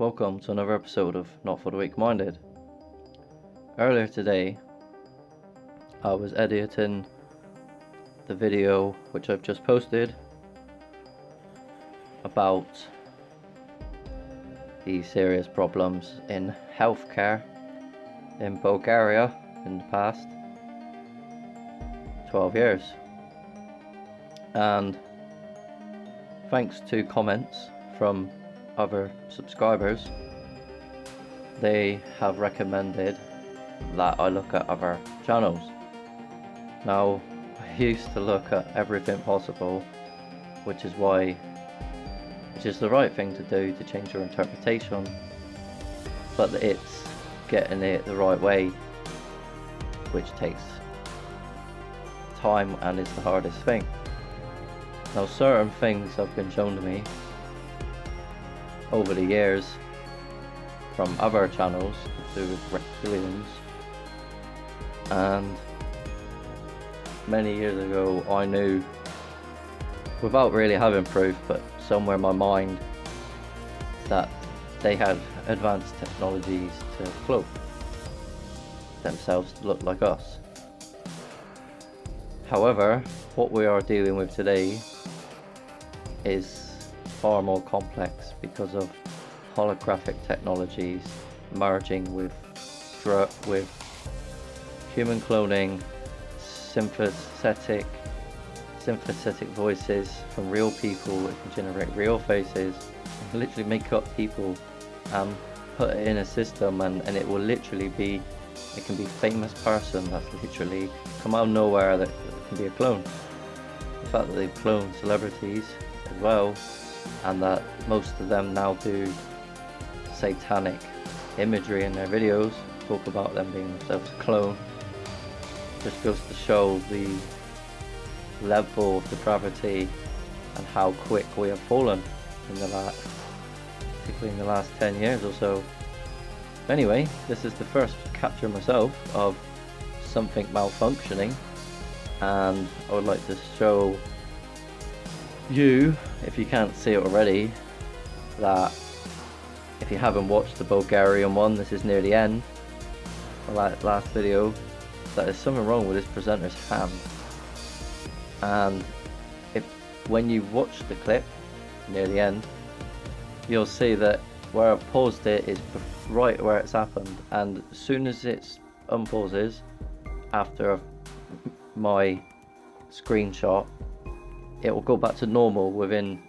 welcome to another episode of Not For The Weak Minded. Earlier today, I was editing the video which I've just posted about the serious problems in healthcare in Bulgaria in the past 12 years. And thanks to comments from other subscribers, they have recommended that I look at other channels. Now, I used to look at everything possible, which is the right thing to do to change your interpretation, but it's getting it the right way which takes time and is the hardest thing. Now, certain things have been shown to me over the years from other channels to do with reptilians, and many years ago I knew, without really having proof, but somewhere in my mind, that they had advanced technologies to cloak themselves to look like us. However, what we are dealing with today is far more complex because of holographic technologies merging with human cloning, synthetic voices from real people. It can generate real faces, and literally make up people and put it in a system, and it will literally be, it can be a famous person that's literally come out of nowhere that can be a clone. The fact that they've cloned celebrities as well, and that most of them now do satanic imagery in their videos, talk about them being themselves a clone, just goes to show the level of depravity and how quick we have fallen in particularly in the last 10 years or so. Anyway, this is the first capture myself of something malfunctioning, and I would like to show you, if you can't see it already, that if you haven't watched the Bulgarian one, this is near the end, the last video, that there's something wrong with this presenter's hand. And when you watch the clip near the end, you'll see that where I've paused it is right where it's happened, and as soon as it unpauses after my screenshot, it will go back to normal within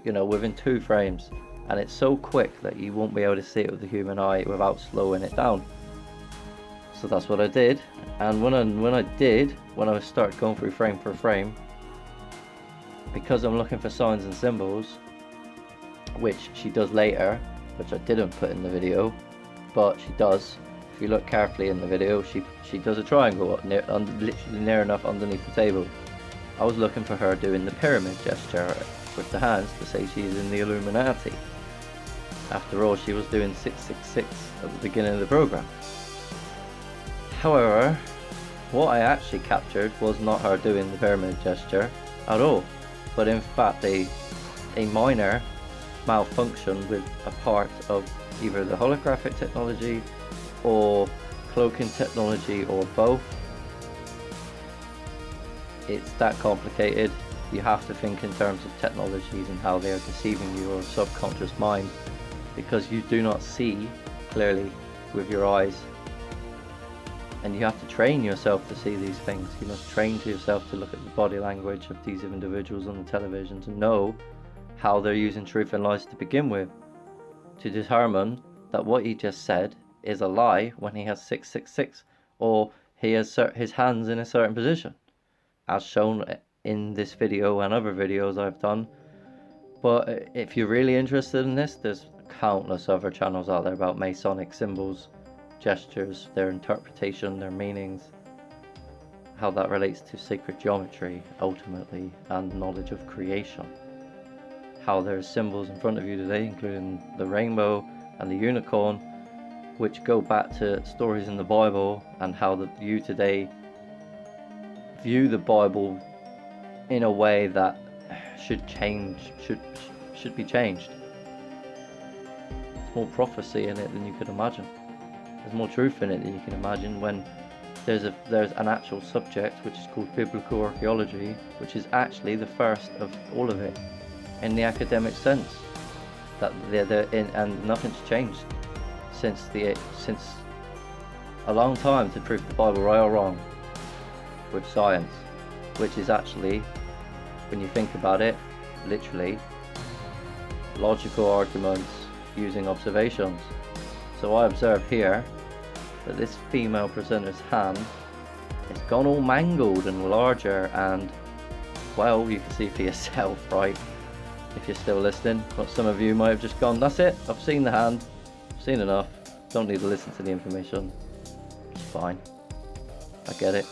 within 2 frames, and it's so quick that you won't be able to see it with the human eye without slowing it down. So that's what I did, and when I started going through frame for frame, because I'm looking for signs and symbols, which she does later, which I didn't put in the video, but she does. If you look carefully in the video, she does a triangle up literally near enough underneath the table. I was looking for her doing the pyramid gesture with the hands to say she's in the Illuminati. After all, she was doing 666 at the beginning of the program. However, what I actually captured was not her doing the pyramid gesture at all, but in fact a minor malfunction with a part of either the holographic technology or cloaking technology, or both. It's that complicated. You have to think in terms of technologies and how they are deceiving your subconscious mind, because you do not see clearly with your eyes, and you have to train yourself to see these things. You must train to yourself to look at the body language of these individuals on the television to know how they're using truth and lies to begin with, to determine that what he just said is a lie when he has 666, or he has his hands in a certain position, as shown in this video and other videos I've done. But if you're really interested in this, there's countless other channels out there about Masonic symbols, gestures, their interpretation, their meanings, how that relates to sacred geometry ultimately, and knowledge of creation. How there's symbols in front of you today, including the rainbow and the unicorn, which go back to stories in the Bible, and how you today view the Bible in a way that should be changed. There's more prophecy in it than you could imagine. There's more truth in it than you can imagine when there's an actual subject which is called biblical archaeology, which is actually the first of all of it in the academic sense. That and nothing's changed since a long time to prove the Bible right or wrong with science, which is actually, when you think about it, literally logical arguments using observations. So I observe here that this female presenter's hand has gone all mangled and larger, and well, you can see for yourself, right, if you're still listening. But some of you might have just gone, that's it, I've seen the hand, I've seen enough, don't need to listen to the information. It's fine, I get it,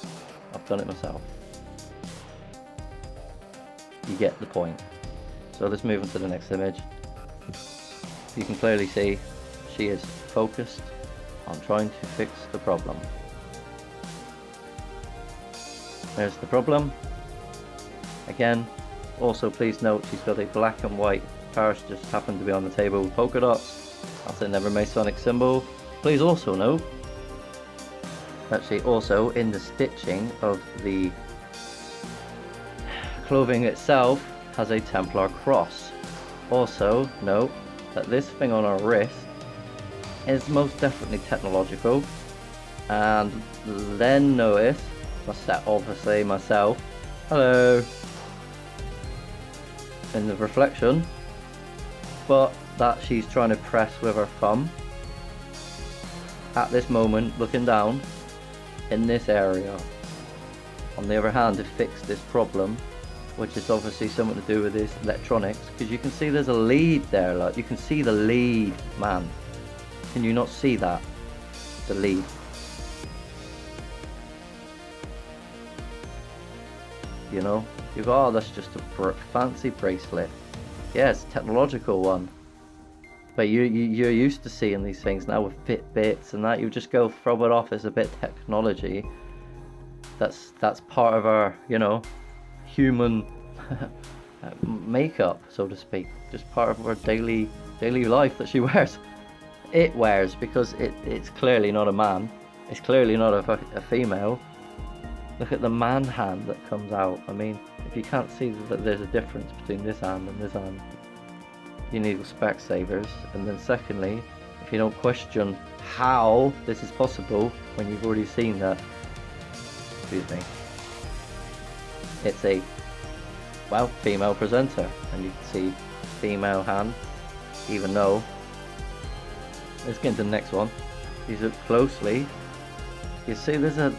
I've done it myself. You get the point. So let's move on to the next image. You can clearly see she is focused on trying to fix the problem. There's the problem. Again, also please note she's got a black and white purse, just happened to be on the table with polka dots. That's another Masonic symbol. Please also note that she also, in the stitching of the clothing itself, has a Templar cross. Also note that this thing on her wrist is most definitely technological, and then notice obviously myself, hello, in the reflection, but that she's trying to press with her thumb at this moment, looking down in this area. On the other hand, to fix this problem, which is obviously something to do with this electronics, because you can see there's a lead there, like you can see the lead, man. Can you not see that? The lead. You know, you go, oh, that's just a fancy bracelet. Yes, yeah, technological one. But you're used to seeing these things now with Fitbits and that. You just go throw it off as a bit of technology. That's part of our, you know, human makeup, so to speak. Just part of our daily life that she wears. It wears, because it's clearly not a man. It's clearly not a female. Look at the man hand that comes out. I mean, if you can't see that there's a difference between this hand and this hand, you need Specsavers. And then secondly, if you don't question how this is possible when you've already seen that, excuse me, it's a, well, female presenter, and you can see female hand, even though, let's get into the next one. You look closely, you see there's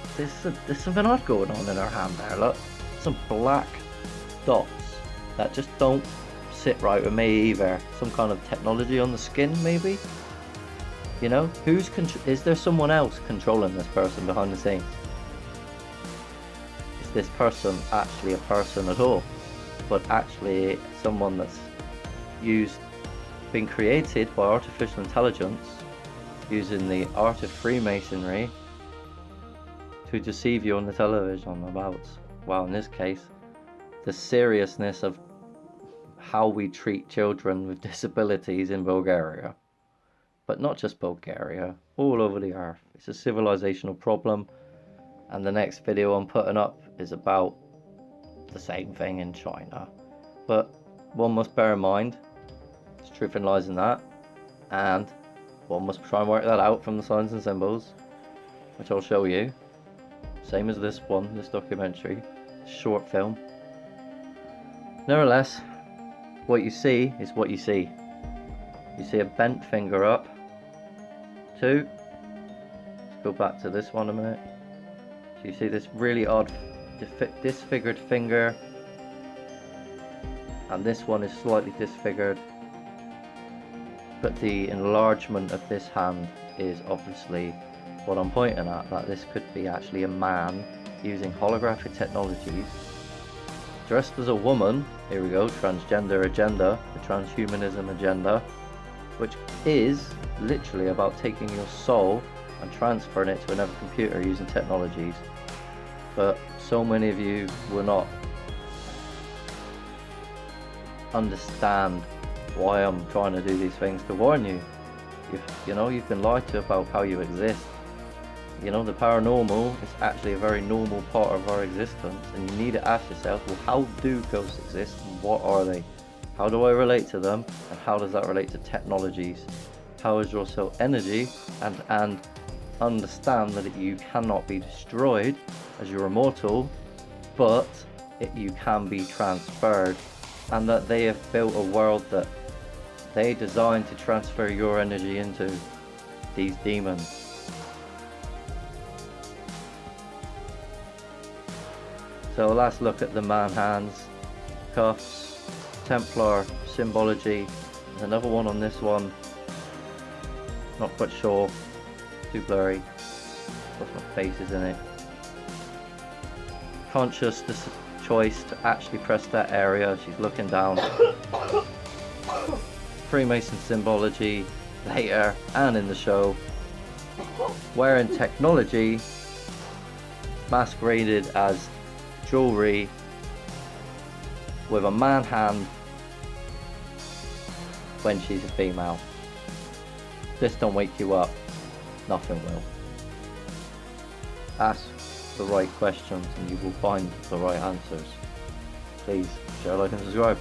something odd going on in her hand there. Look, some black dots that just don't sit right with me either. Some kind of technology on the skin, maybe. You know, is there someone else controlling this person behind the scenes? Is this person actually a person at all, but actually someone that's been created by artificial intelligence using the art of Freemasonry to deceive you on the television about, well, in this case, the seriousness of how we treat children with disabilities in Bulgaria. But not just Bulgaria, all over the earth. It's a civilizational problem, and the next video I'm putting up is about the same thing in China. But one must bear in mind, there's truth and lies in that, and one must try and work that out from the signs and symbols, which I'll show you. Same as this one, this documentary, short film. Nevertheless, what you see is what you see. You see a bent finger up. Two. Let's go back to this one a minute. So you see this really odd disfigured finger, and this one is slightly disfigured, but the enlargement of this hand is obviously what I'm pointing at, that this could be actually a man using holographic technologies dressed as a woman. Here we go, transgender agenda, the transhumanism agenda, which is literally about taking your soul and transferring it to another computer using technologies. But so many of you will not understand why I'm trying to do these things, to warn you. You've been lied to about how you exist. The paranormal is actually a very normal part of our existence, and you need to ask yourself, well, how do ghosts exist and what are they? How do I relate to them, and how does that relate to technologies? How is your soul energy, and understand that you cannot be destroyed as you're immortal, but you can be transferred, and that they have built a world that they designed to transfer your energy into, these demons. So let's look at the man hands, cuffs, Templar symbology. There's another one on this one, not quite sure, too blurry, plus my face is in it. Conscious choice to actually press that area, she's looking down. Freemason symbology later and in the show, wearing technology masqueraded as jewelry with a man hand when she's a female. This don't wake you up, nothing will. Ask the right questions and you will find the right answers. Please share, like and subscribe.